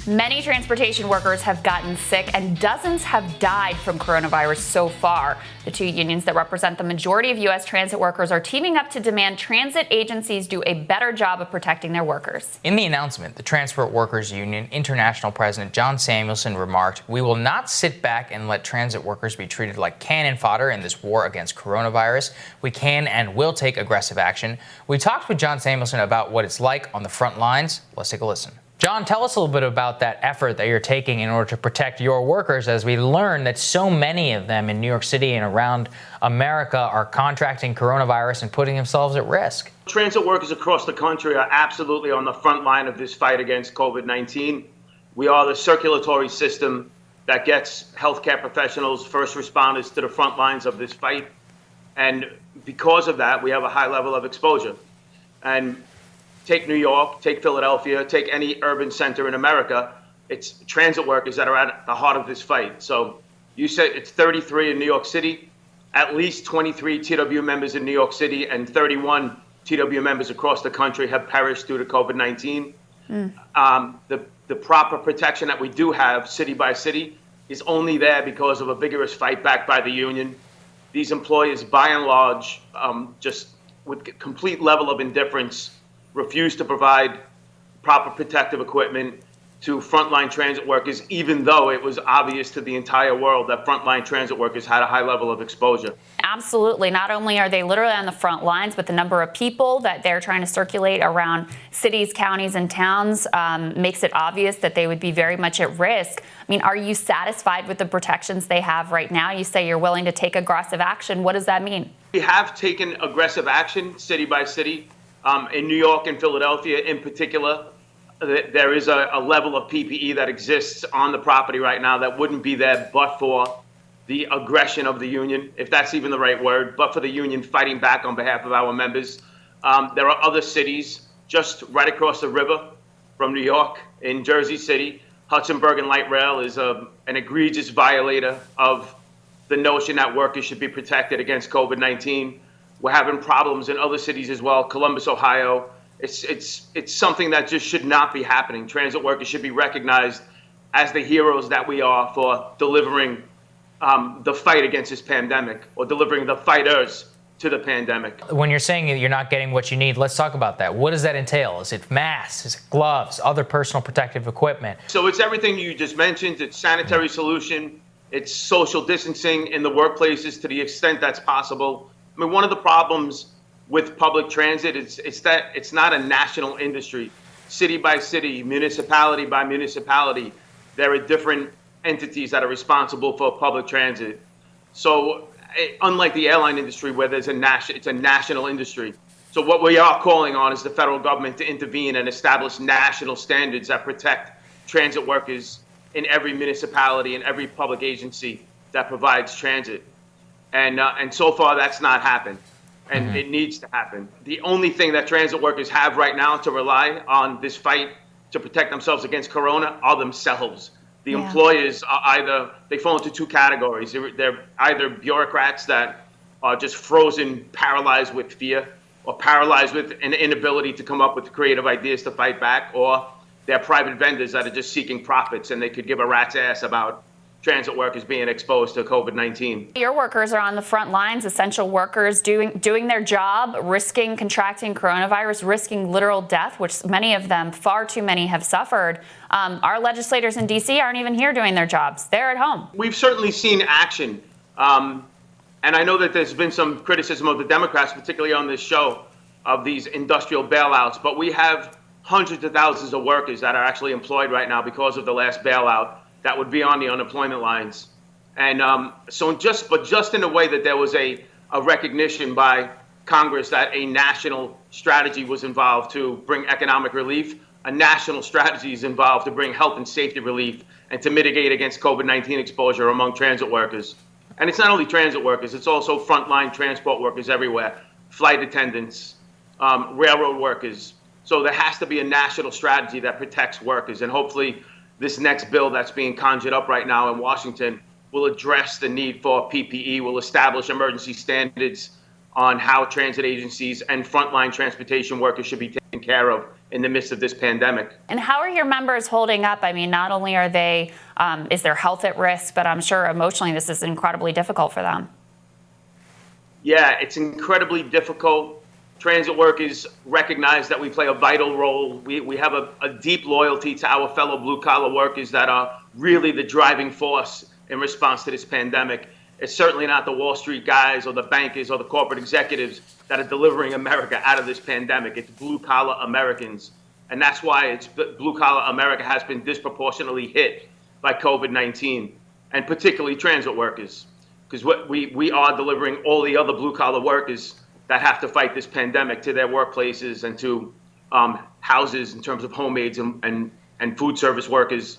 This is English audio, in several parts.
Many transportation workers have gotten sick and dozens have died from coronavirus so far. The two unions that represent the majority of U.S. transit workers are teaming up to demand transit agencies do a better job of protecting their workers. In the announcement, the Transport Workers Union International President John Samuelson remarked, "We will not sit back and let transit workers be treated like cannon fodder in this war against coronavirus. We can and will take aggressive action." We talked with John Samuelson about what it's like on the front lines. Let's take a listen. John, tell us a little bit about that effort that you're taking in order to protect your workers as we learn that so many of them in New York City and around America are contracting coronavirus and putting themselves at risk. Transit workers across the country are absolutely on the front line of this fight against COVID-19. We are the circulatory system that gets healthcare professionals, first responders to the front lines of this fight. And because of that, we have a high level of exposure. And take New York, take Philadelphia, take any urban center in America, it's transit workers that are at the heart of this fight. So you said it's 33 in New York City, at least 23 TWU members in New York City and 31 TWU members across the country have perished due to COVID-19. The proper protection that we do have city by city is only there because of a vigorous fight back by the union. These employers, by and large, just with complete level of indifference, refused to provide proper protective equipment to frontline transit workers, even though it was obvious to the entire world that frontline transit workers had a high level of exposure. Absolutely. Not only are they literally on the front lines, but the number of people that they're trying to circulate around cities, counties, and towns makes it obvious that they would be very much at risk. I mean, are you satisfied with the protections they have right now? You say you're willing to take aggressive action. What does that mean? We have taken aggressive action city by city. In New York and Philadelphia in particular, there is a level of PPE that exists on the property right now that wouldn't be there but for the aggression of the union, if that's even the right word, but for the union fighting back on behalf of our members. There are other cities just right across the river from New York in Jersey City. Hudson Bergen Light Rail is an egregious violator of the notion that workers should be protected against COVID-19. We're having problems in other cities as well. Columbus, Ohio. It's something that just should not be happening. Transit workers should be recognized as the heroes that we are for delivering the fight against this pandemic, or delivering the fighters to the pandemic. When you're saying you're not getting what you need, let's talk about that. What does that entail? Is it masks? Is it gloves? Other personal protective equipment? So it's everything you just mentioned. It's sanitary solution. It's social distancing in the workplaces to the extent that's possible. I mean, one of the problems with public transit is that it's not a national industry. City by city, municipality by municipality, there are different entities that are responsible for public transit. So unlike the airline industry where it's a national industry. So what we are calling on is the federal government to intervene and establish national standards that protect transit workers in every municipality and every public agency that provides transit. And so far, that's not happened, and it needs to happen. The only thing that transit workers have right now to rely on this fight to protect themselves against corona are themselves. The employers are they fall into two categories. They're either bureaucrats that are just frozen, paralyzed with fear, or paralyzed with an inability to come up with creative ideas to fight back, or they're private vendors that are just seeking profits, and they could give a rat's ass about transit workers being exposed to COVID-19. Your workers are on the front lines, essential workers doing their job, risking contracting coronavirus, risking literal death, which many of them, far too many, have suffered. Our legislators in D.C. aren't even here doing their jobs. They're at home. We've certainly seen action. And I know that there's been some criticism of the Democrats, particularly on this show, of these industrial bailouts. But we have hundreds of thousands of workers that are actually employed right now because of the last bailout that would be on the unemployment lines. And just in a way that there was a recognition by Congress that a national strategy was involved to bring economic relief, a national strategy is involved to bring health and safety relief and to mitigate against COVID-19 exposure among transit workers. And it's not only transit workers, it's also frontline transport workers everywhere, flight attendants, railroad workers. So there has to be a national strategy that protects workers, and hopefully this next bill that's being conjured up right now in Washington will address the need for PPE, will establish emergency standards on how transit agencies and frontline transportation workers should be taken care of in the midst of this pandemic. And how are your members holding up? I mean, not only are they, is their health at risk, but I'm sure emotionally this is incredibly difficult for them. Yeah, it's incredibly difficult. Transit workers recognize that we play a vital role. We have a deep loyalty to our fellow blue-collar workers that are really the driving force in response to this pandemic. It's certainly not the Wall Street guys or the bankers or the corporate executives that are delivering America out of this pandemic. It's blue-collar Americans. And that's why blue-collar America has been disproportionately hit by COVID-19, and particularly transit workers, because we are delivering all the other blue-collar workers that have to fight this pandemic to their workplaces and to houses in terms of homemaids and food service workers.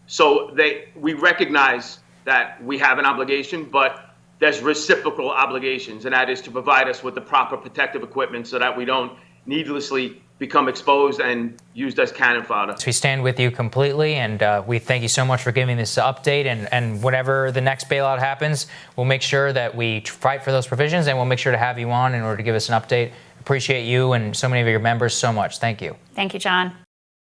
So we recognize that we have an obligation, but there's reciprocal obligations, and that is to provide us with the proper protective equipment so that we don't needlessly become exposed and used as cannon fodder. We stand with you completely, and we thank you so much for giving this update. And whenever the next bailout happens, we'll make sure that we fight for those provisions, and we'll make sure to have you on in order to give us an update. Appreciate you and so many of your members so much. Thank you. Thank you, John.